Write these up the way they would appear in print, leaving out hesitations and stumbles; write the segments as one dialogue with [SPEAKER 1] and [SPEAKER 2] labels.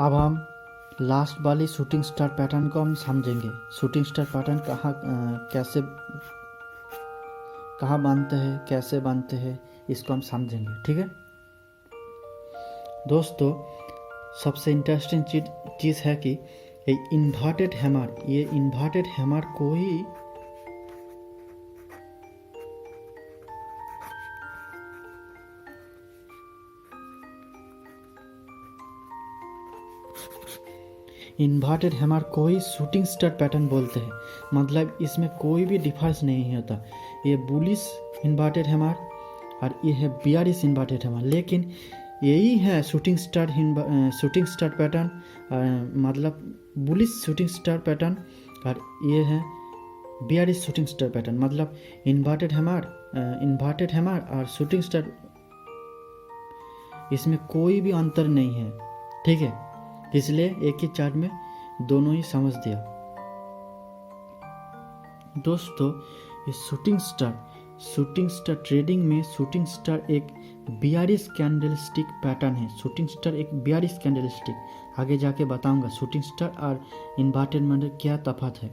[SPEAKER 1] अब हम लास्ट वाली शूटिंग स्टार पैटर्न को हम समझेंगे। शूटिंग स्टार पैटर्न कहाँ बनते हैं, कैसे बनते हैं, इसको हम समझेंगे। ठीक है दोस्तों, सबसे इंटरेस्टिंग चीज़ है कि ये इन्वर्टेड हैमर को ही इन्वर्टेड हैमर को ही शूटिंग स्टार पैटर्न बोलते हैं। मतलब इसमें कोई भी डिफरेंस नहीं होता। ये बुलिश इन्वर्टेड हैमर और ये है बियरिश इन्वर्टेड हैमर, लेकिन यही है शूटिंग स्टार पैटर्न, मतलब बुलिश शूटिंग स्टार पैटर्न, और ये है बियरिश शूटिंग स्टार पैटर्न। मतलब इन्वर्टेड हैमर और शूटिंग स्टार, इसमें कोई भी अंतर नहीं है। ठीक है, इसलिए एक ही चार्ट में दोनों ही समझ दिया। दोस्तों, ये शूटिंग स्टार ट्रेडिंग में शूटिंग स्टार एक बियरिश कैंडलस्टिक पैटर्न है। शूटिंग स्टार एक बियरिश कैंडलस्टिक, आगे जाके बताऊंगा शूटिंग स्टार और इन्वर्टेड में क्या तफात है।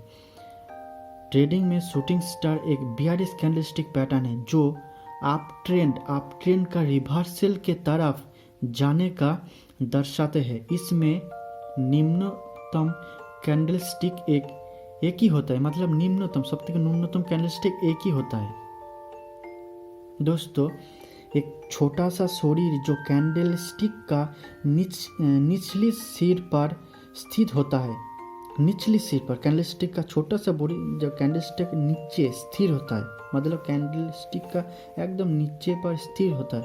[SPEAKER 1] ट्रेडिंग में शूटिंग स्टार एक बियरिश कैंडलस्टिक पैटर्न है जो आप ट्रेंड का रिवर्सल के तरफ जाने का दर्शाते हैं। इसमें निम्नतम कैंडलस्टिक एक ही होता है। मतलब सबसे न्यूनतम कैंडलस्टिक एक ही होता है। दोस्तों, एक छोटा सा शरीर जो कैंडलस्टिक का निचली सिर पर स्थित होता है। निचली सिर पर कैंडलस्टिक का छोटा सा बॉडी जो कैंडलस्टिक नीचे स्थिर होता है, मतलब कैंडलस्टिक का एकदम नीचे पर स्थिर होता है।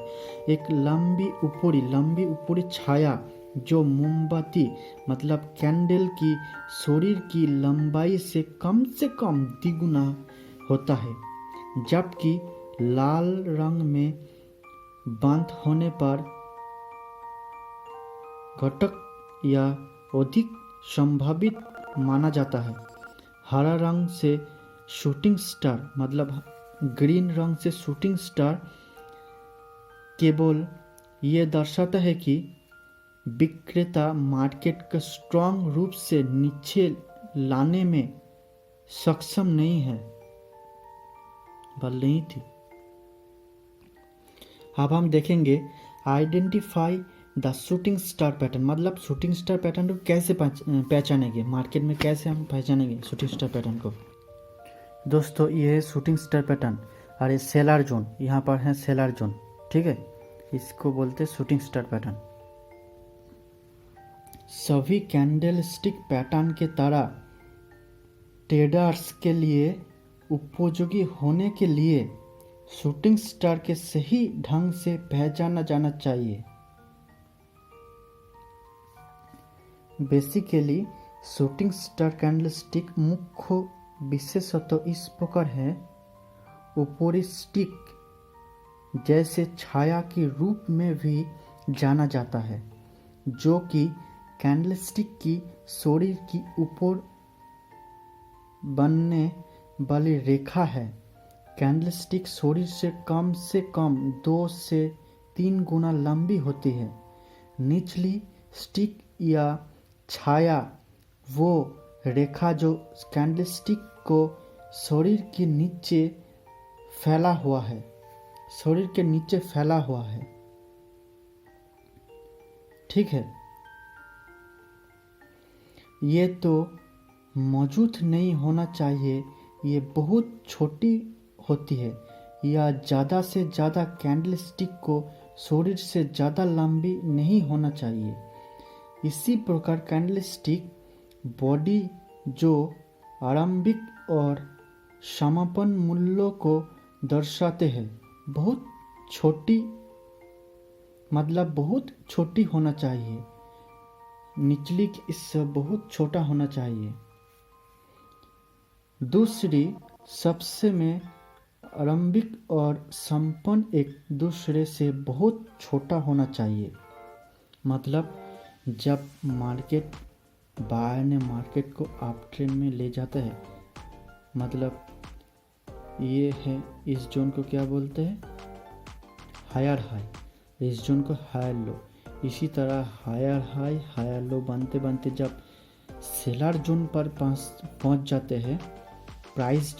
[SPEAKER 1] एक लंबी ऊपरी छाया जो मोमबत्ती मतलब कैंडल की शरीर की लंबाई से कम द्विगुना होता है, जबकि लाल रंग में बंद होने पर घटक या अधिक संभावित माना जाता है। हरा रंग से शूटिंग स्टार मतलब ग्रीन रंग से शूटिंग स्टार केवल ये दर्शाता है कि विक्रेता मार्केट को स्ट्रांग रूप से नीचे लाने में सक्षम नहीं थी। अब हम देखेंगे identify the shooting star pattern. मतलब शूटिंग स्टार पैटर्न को कैसे पहचानेंगे, मार्केट में कैसे हम पहचानेंगे शूटिंग स्टार पैटर्न को। दोस्तों, ये है शूटिंग स्टार पैटर्न और ये सेलर जोन, यहाँ पर है सेलर जोन। ठीक है, इसको बोलते हैं शूटिंग स्टार पैटर्न। सभी कैंडलस्टिक पैटर्न के तरह ट्रेडर्स के लिए उपयोगी होने के लिए शूटिंग स्टार के सही ढंग से पहचाना जाना चाहिए। बेसिकली शूटिंग स्टार कैंडलस्टिक मुख्य विशेषतः इस प्रकार है। ऊपरी स्टिक जैसे छाया के रूप में भी जाना जाता है, जो कि कैंडलस्टिक की शरीर की ऊपर बनने वाली रेखा है। कैंडलस्टिक शरीर से कम 2 से 3 गुना लंबी होती है। निचली स्टिक या छाया वो रेखा जो कैंडलस्टिक को शरीर के नीचे फैला हुआ है। ठीक है, ये तो मौजूद नहीं होना चाहिए। ये बहुत छोटी होती है या ज़्यादा से ज़्यादा कैंडलस्टिक को शरीर से ज़्यादा लंबी नहीं होना चाहिए। इसी प्रकार कैंडलस्टिक बॉडी जो आरंभिक और समापन मूल्यों को दर्शाते हैं बहुत छोटी होना चाहिए। निचली इससे बहुत छोटा होना चाहिए। दूसरी सबसे में आरंभिक और संपन्न एक दूसरे से बहुत छोटा होना चाहिए। मतलब जब बायर ने मार्केट को अप ट्रेंड में ले जाता है, मतलब ये है, इस जोन को क्या बोलते हैं, हायर हाई, इस जोन को हायर लो। इसी तरह हायर हाई हायर लो बनते बनते जब सेलर जोन पर पहुंच जाते हैं, प्राइस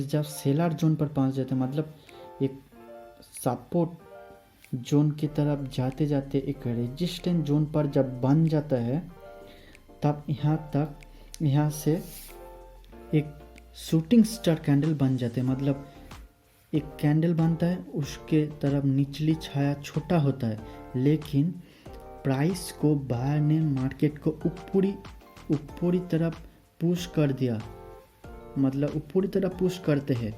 [SPEAKER 1] जब सेलर जोन पर पहुंच जाते हैं, मतलब एक सपोर्ट जोन की तरफ जाते जाते एक रेजिस्टेंस जोन पर जब बन जाता है, तब यहाँ से एक शूटिंग स्टार कैंडल बन जाते हैं। मतलब एक कैंडल बनता है, उसके तरफ निचली छाया छोटा होता है, लेकिन प्राइस को बायर ने मार्केट को ऊपरी तरफ पुश कर दिया, मतलब ऊपरी तरफ पुश करते हैं।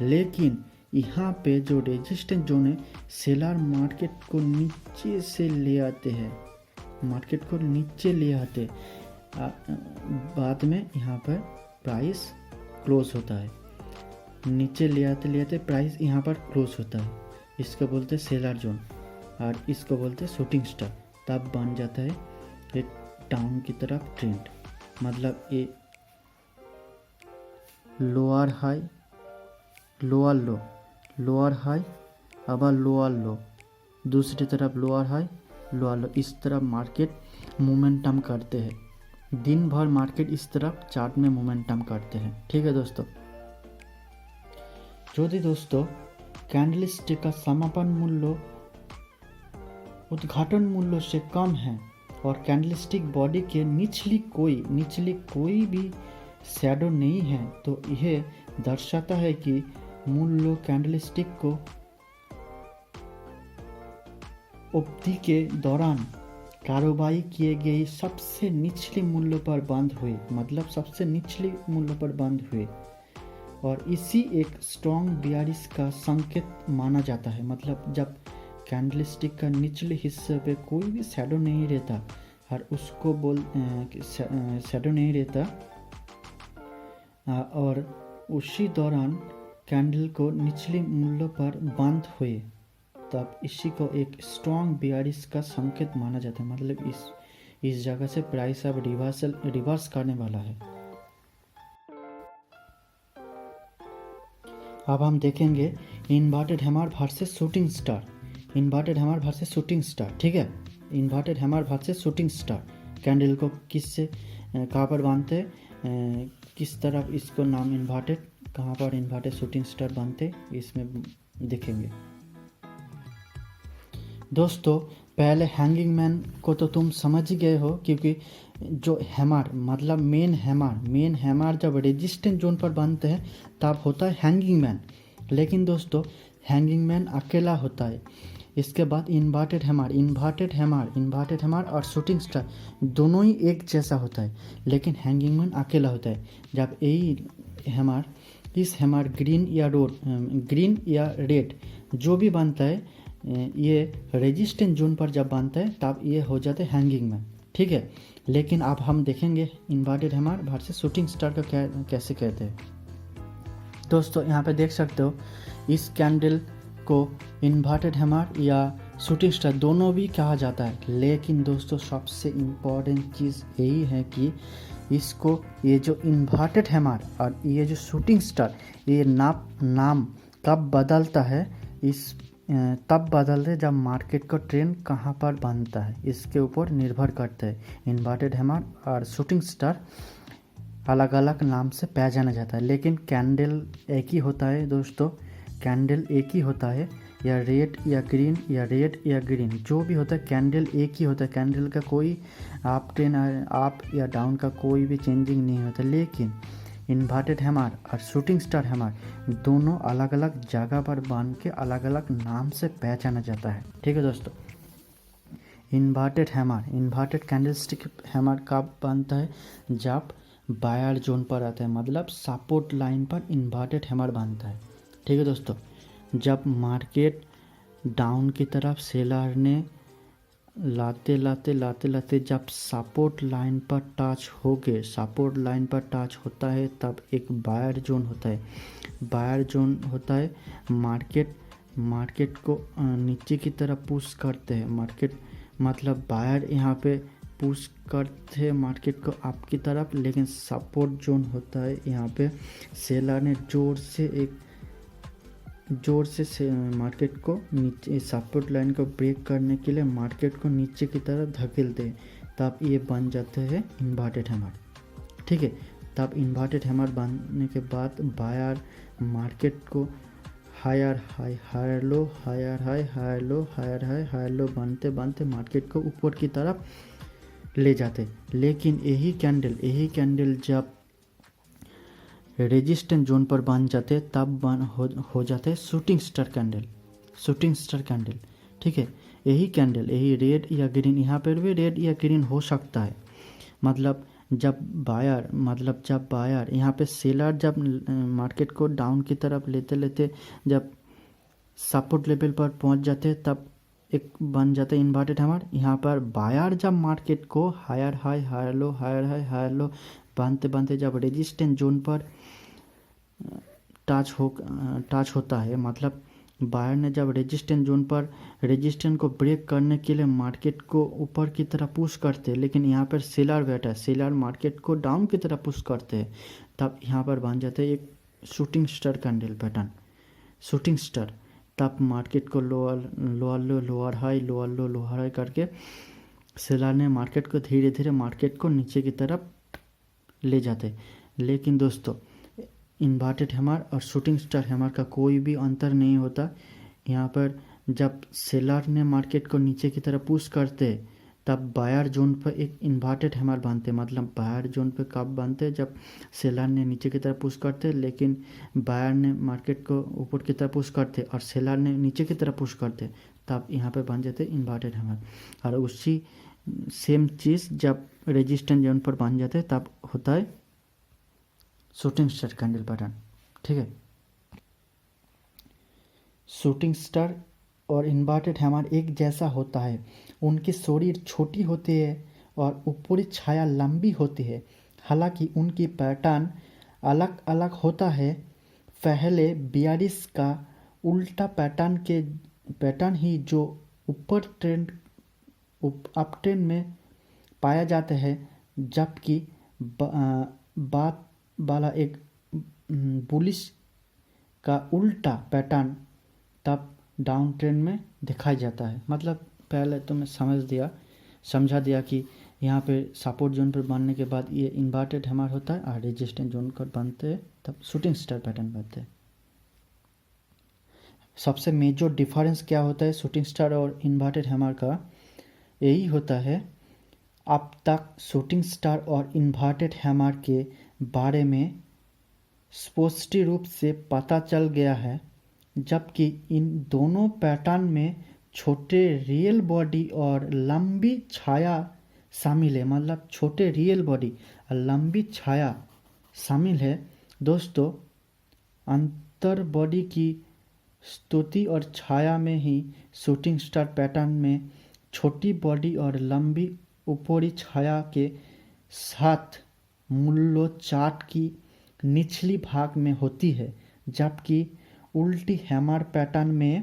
[SPEAKER 1] लेकिन यहाँ पे जो रेजिस्टेंस जोन है, सेलर मार्केट को नीचे से ले आते हैं, बाद में यहाँ पर प्राइस क्लोज होता है, नीचे ले आते प्राइस यहाँ पर क्लोज होता है। इसको बोलते हैं सेलर जोन और इसको बोलते हैं शूटिंग स्टार। तब बन जाता है एक डाउन की तरफ ट्रेंड, मतलब ये लोअर हाई लोअर लो, लोअर हाई अब लोअर लो, दूसरी तरफ लोअर हाई लोअर लो, इस तरफ मार्केट मोमेंटम करते हैं। दिन भर मार्केट इस तरफ चार्ट में मोमेंटम करते हैं। ठीक है दोस्तों, यदि दोस्तों कैंडलस्टिक का समापन मूल्य उद्घाटन मूल्य से कम है और कैंडलस्टिक बॉडी के निचली कोई भी शैडो नहीं है, तो यह दर्शाता है कि मूल्य कैंडलस्टिक को अवधि के दौरान कारोबारी किए गए सबसे निचले मूल्य पर बंद हुए, मतलब सबसे निचले मूल्य पर बंद हुए, और इसी एक स्ट्रॉन्ग बियरिश का संकेत माना जाता है। मतलब जब कैंडलस्टिक का निचले हिस्से पे कोई भी शैडो नहीं रहता और उसको शैडो नहीं रहता और उसी दौरान कैंडल को निचले मूल्य पर बंद हुए, तब इसी को एक स्ट्रॉन्ग बियरिश का संकेत माना जाता है। मतलब इस जगह से प्राइस अब रिवर्स करने वाला है। अब हम देखेंगे inverted hammer versus shooting star. ठीक है, inverted hammer versus shooting star. Candle को किससे कहाँ पर बांधते हैं, किस तरफ इसको नाम इन्वर्टेड, कहाँ पर इन्वर्टेड शूटिंग स्टार बांधते, इसमें देखेंगे। दोस्तों पहले हैंगिंग मैन को तो तुम समझ ही गए हो, क्योंकि जो हैमर मतलब मेन हैमर जब रेजिस्टेंस जोन पर बनते हैं तब होता है हैंगिंग मैन। लेकिन दोस्तों हैंगिंग मैन अकेला होता है। इसके बाद इन्वर्टेड हैमर और शूटिंग स्टार दोनों ही एक जैसा होता है, लेकिन हैंगिंग मैन अकेला होता है। जब यही हैमर ग्रीन या रेड जो भी बनता है, ये रेजिस्टेंस जोन पर जब बनता है तब ये हो जाता है हैंगिंग मैन। ठीक है, लेकिन अब हम देखेंगे inverted hammer versus shooting star का कैसे कहते हैं। दोस्तों यहाँ पे देख सकते हो, इस कैंडल को इन्वर्टेड हैमर या शूटिंग स्टार दोनों भी कहा जाता है। लेकिन दोस्तों सबसे इम्पोर्टेंट चीज़ यही है कि इसको ये जो इन्वर्टेड हैमर और ये जो शूटिंग स्टार, ये नाम कब बदलता है, तब बदलते हैं जब मार्केट का ट्रेंड कहाँ पर बनता है, इसके ऊपर निर्भर करता है। इन्वर्टेड हैमर और शूटिंग स्टार अलग अलग नाम से पहचाना जाता है, लेकिन कैंडल एक ही होता है दोस्तों। कैंडल एक ही होता है, या रेड या ग्रीन जो भी होता है, कैंडल एक ही होता है। कैंडल का कोई अप या डाउन का कोई भी चेंजिंग नहीं होता। लेकिन इन्वर्टेड हैमर और शूटिंग स्टार हैमर दोनों अलग अलग जगह पर बन के अलग अलग नाम से पहचाना जाता है। ठीक है दोस्तों, इन्वर्टेड कैंडलस्टिक हैमर कब बनता है, जब बायर जोन पर आता है, मतलब सपोर्ट लाइन पर इन्वर्टेड हैमर बनता है। ठीक है दोस्तों, जब मार्केट डाउन की तरफ सेलर ने लाते जब सपोर्ट लाइन पर टच होता है, तब एक बायर जोन होता है। मार्केट को नीचे की तरफ पुश करते हैं। मार्केट मतलब बायर यहाँ पे पुश करते हैं मार्केट को अप की तरफ, लेकिन सपोर्ट जोन होता है यहाँ पे सेलर ने जोर से एक जोर से मार्केट को नीचे, सपोर्ट लाइन को ब्रेक करने के लिए मार्केट को नीचे की तरफ धकेलते हैं, तब ये बन जाते हैं इन्वर्टेड हैमर। ठीक है, तब इन्वर्टेड हैमर बनने के बाद बायर मार्केट को higher high higher low, higher high higher low, higher high higher low बनते बनते मार्केट को ऊपर की तरफ ले जाते। लेकिन यही कैंडल जब रेजिस्टेंस जोन पर बन जाते तब हो जाते शूटिंग स्टार कैंडल। ठीक है, यही कैंडल, यही रेड या ग्रीन, यहाँ पर भी रेड या ग्रीन हो सकता है। मतलब जब बायर यहाँ पे सेलर जब मार्केट को डाउन की तरफ लेते जब सपोर्ट लेवल पर पहुँच जाते तब एक बन जाता है इन्वर्टेड हैमर। यहाँ पर बायर जब मार्केट को higher high higher low, higher high higher low बनते जब रेजिस्टेंस जोन पर टच होता है, मतलब बायर ने जब रेजिस्टेंस जोन पर रेजिस्टेंस को ब्रेक करने के लिए मार्केट को ऊपर की तरफ पुश करते हैं, लेकिन यहाँ पर सेलर बैठा है, सेलर मार्केट को डाउन की तरफ पुश करते हैं, तब यहाँ पर बन जाते हैं एक shooting star candle pattern, shooting star. तब मार्केट को लोअर हाई करके सेलर ने मार्केट को धीरे धीरे मार्केट को नीचे की तरफ ले जाते। लेकिन दोस्तों इन्वर्टेड हैमर और शूटिंग स्टार हैमर का कोई भी अंतर नहीं होता। यहाँ पर जब सेलर ने मार्केट को नीचे की तरफ पुश करते तब बायर जोन पर एक इन्वर्टेड हैमर बनते। मतलब बायर जोन पे कब बनते, जब सेलर ने नीचे की तरफ पुश करते लेकिन बायर ने मार्केट को ऊपर की तरफ पुश करते और सेलर ने नीचे की तरफ पुश करते, तब यहाँ पे बन जाते इन्वर्टेड हैमर। और उसी सेम चीज़ जब रेजिस्टेंस जोन पर बन जाते तब होता है शूटिंग स्टार कैंडल पैटर्न। ठीक है, शूटिंग स्टार और इन्वर्टेड हैमर एक जैसा होता है, उनकी शरीर छोटी होती है और ऊपरी छाया लंबी होती है। हालांकि उनकी पैटर्न अलग अलग होता है। पहले बियरिश का उल्टा पैटर्न ही जो अप ट्रेंड में पाया जाता है, जबकि बात वाला एक बुलिश का उल्टा पैटर्न तब डाउन ट्रेंड में दिखाई जाता है। मतलब पहले तो मैं समझा दिया कि यहाँ पे सपोर्ट जोन पर बनने के बाद ये इन्वर्टेड हैमर होता है और रेजिस्टेंस जोन पर बनते हैं तब शूटिंग स्टार पैटर्न बनते हैं। सबसे मेजर डिफरेंस क्या होता है शूटिंग स्टार और इन्वर्टेड हैमर का, यही होता है अब तक शूटिंग स्टार और इन्वर्टेड हैमर के बारे में स्पष्ट रूप से पता चल गया है, जबकि इन दोनों पैटर्न में छोटे रियल बॉडी और लंबी छाया शामिल है। मतलब छोटे रियल बॉडी और लंबी छाया शामिल है। दोस्तों अंतर बॉडी की स्तुति और छाया में ही शूटिंग स्टार पैटर्न में छोटी बॉडी और लंबी ऊपरी छाया के साथ मूल्य चार्ट की निचली भाग में होती है, जबकि उल्टी हैमर पैटर्न में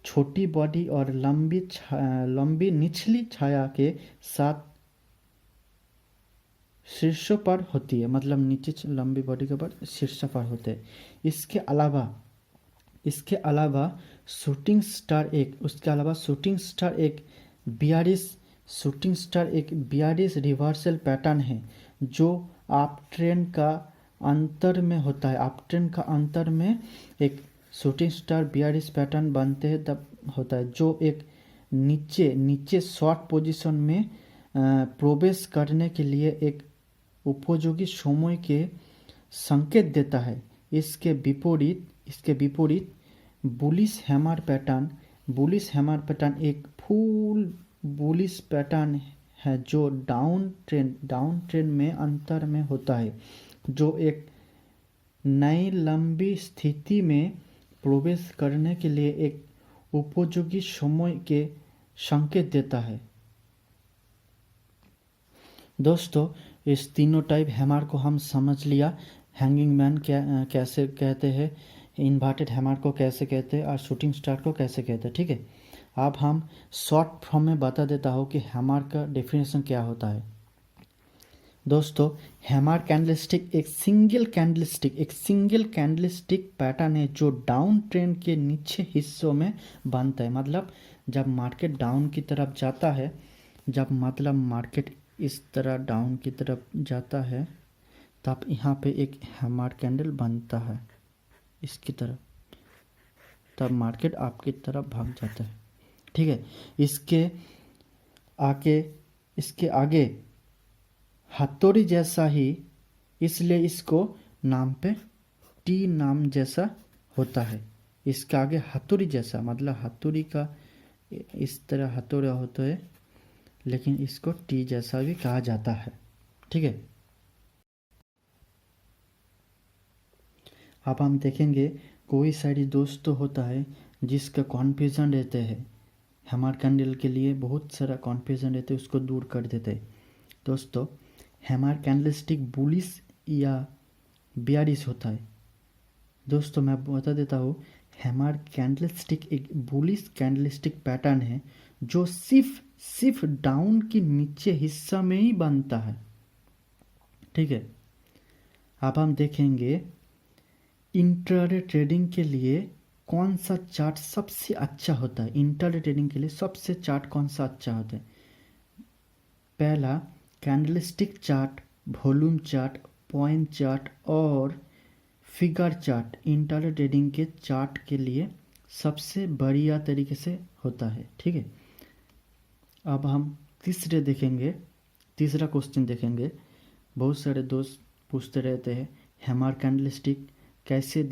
[SPEAKER 1] छोटी बॉडी और लंबी निचली छाया के साथ शीर्ष पर होती है। मतलब नीचे लंबी बॉडी के ऊपर शीर्ष पर होते हैं। इसके अलावा शूटिंग स्टार एक बियरिश रिवर्सल पैटर्न है जो अप ट्रेंड का अंतर में होता है। अप ट्रेंड का अंतर में एक शूटिंग स्टार बियरिश पैटर्न बनते हैं तब होता है, जो एक नीचे शॉर्ट पोजीशन में प्रवेश करने के लिए एक उपयोगी समय के संकेत देता है। इसके विपरीत बुलिश हैमर पैटर्न एक फुल बुलिश पैटर्न है जो डाउन ट्रेंड में अंतर में होता है, जो एक नई लंबी स्थिति में प्रवेश करने के लिए एक उपयोगी समय के संकेत देता है। दोस्तों इस तीनों टाइप हैमर को हम समझ लिया। हैंगिंग मैन कैसे कहते हैं, इन्वर्टेड हैमर को कैसे कहते हैं और शूटिंग स्टार को कैसे कहते हैं। ठीक है, अब हम शॉर्ट फॉर्म में बता देता हूँ कि हैमर का डेफिनेशन क्या होता है। दोस्तों हैमर कैंडलस्टिक एक सिंगल कैंडलस्टिक पैटर्न है जो डाउन ट्रेंड के नीचे हिस्सों में बनता है। मतलब जब मार्केट डाउन की तरफ जाता है, जब मतलब मार्केट इस तरह डाउन की तरफ जाता है, तब यहाँ पे एक हैमर कैंडल बनता है इसकी तरफ, तब मार्केट आपकी तरफ भाग जाता है। ठीक है, इसके आगे हथौड़ी जैसा ही, इसलिए इसको नाम पे टी नाम जैसा होता है। इसके आगे हथौड़ी जैसा, मतलब हथौड़ी का इस तरह हथौड़ा होता है, लेकिन इसको टी जैसा भी कहा जाता है। ठीक है, अब हम देखेंगे कोई सारी दोस्त तो होता है जिसका कॉन्फ्यूजन रहते हैं, हैमर कैंडल के लिए बहुत सारा कॉन्फ्यूजन रहते हैं, उसको दूर कर देते हैं। दोस्तों हैमर कैंडलस्टिक बुलिश या बियरिश होता है। दोस्तों मैं बता देता हूँ, हैमर कैंडलस्टिक एक बुलिश कैंडलस्टिक पैटर्न है जो सिर्फ डाउन के नीचे हिस्सा में ही बनता है। ठीक है, अब हम देखेंगे इंट्राडे ट्रेडिंग के लिए कौन सा चार्ट सबसे अच्छा होता है। इंट्राडे ट्रेडिंग के लिए सबसे चार्ट कौन सा अच्छा होता है? पहला candlestick chart, volume chart, point chart और फिगर चार्ट इंट्राडे ट्रेडिंग के चार्ट के लिए सबसे बढ़िया तरीके से होता है। ठीक है, अब हम तीसरा क्वेश्चन देखेंगे। बहुत सारे दोस्त पूछते रहते हैं हैमर कैंडलस्टिक कैसे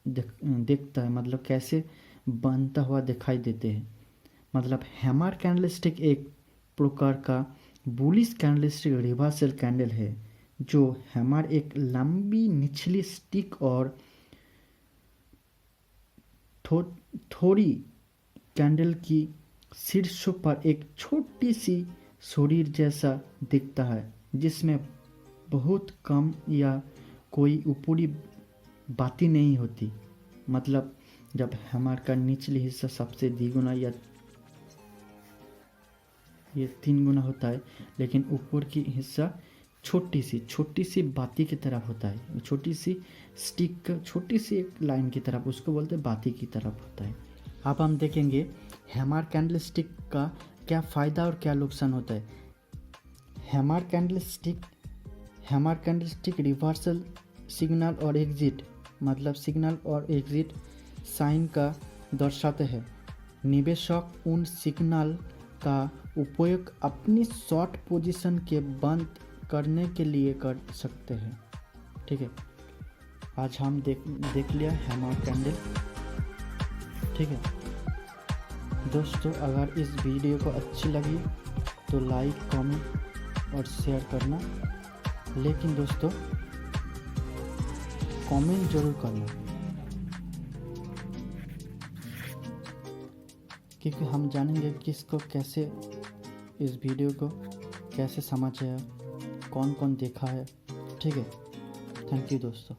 [SPEAKER 1] दिखता है, मतलब कैसे बनता हुआ दिखाई देते हैं। मतलब हैमर कैंडलस्टिक एक प्रकार का बुलिश कैंडलस्टिक रिवर्सल कैंडल है जो हैमर एक लंबी निचली स्टिक और थोड़ी कैंडल की शीर्षों पर एक छोटी सी शरीर जैसा दिखता है जिसमें बहुत कम या कोई ऊपरी बाती नहीं होती। मतलब जब हैमर का निचली हिस्सा सबसे द्विगुना या ये 3 गुना होता है, लेकिन ऊपर की हिस्सा छोटी सी बाती की तरफ होता है, छोटी सी स्टिक, छोटी सी एक लाइन की तरफ, उसको बोलते हैं बाती की तरफ होता है। अब हम देखेंगे हैमर कैंडलस्टिक का क्या फ़ायदा और क्या नुकसान होता है। हैमर कैंडलस्टिक रिवर्सल सिग्नल और एग्जिट, मतलब सिग्नल और एग्जिट साइन का दर्शाते हैं। निवेशक उन सिग्नल का उपयोग अपनी शॉर्ट पोजीशन के बंद करने के लिए कर सकते हैं। ठीक है, आज हम देख लिया हैमर कैंडल। ठीक है दोस्तों, अगर इस वीडियो को अच्छी लगी तो लाइक, कमेंट और शेयर करना, लेकिन दोस्तों कमेंट जरूर करना, क्योंकि हम जानेंगे किसको कैसे इस वीडियो को कैसे समझ आया, कौन कौन देखा है। ठीक है, थैंक यू दोस्तों।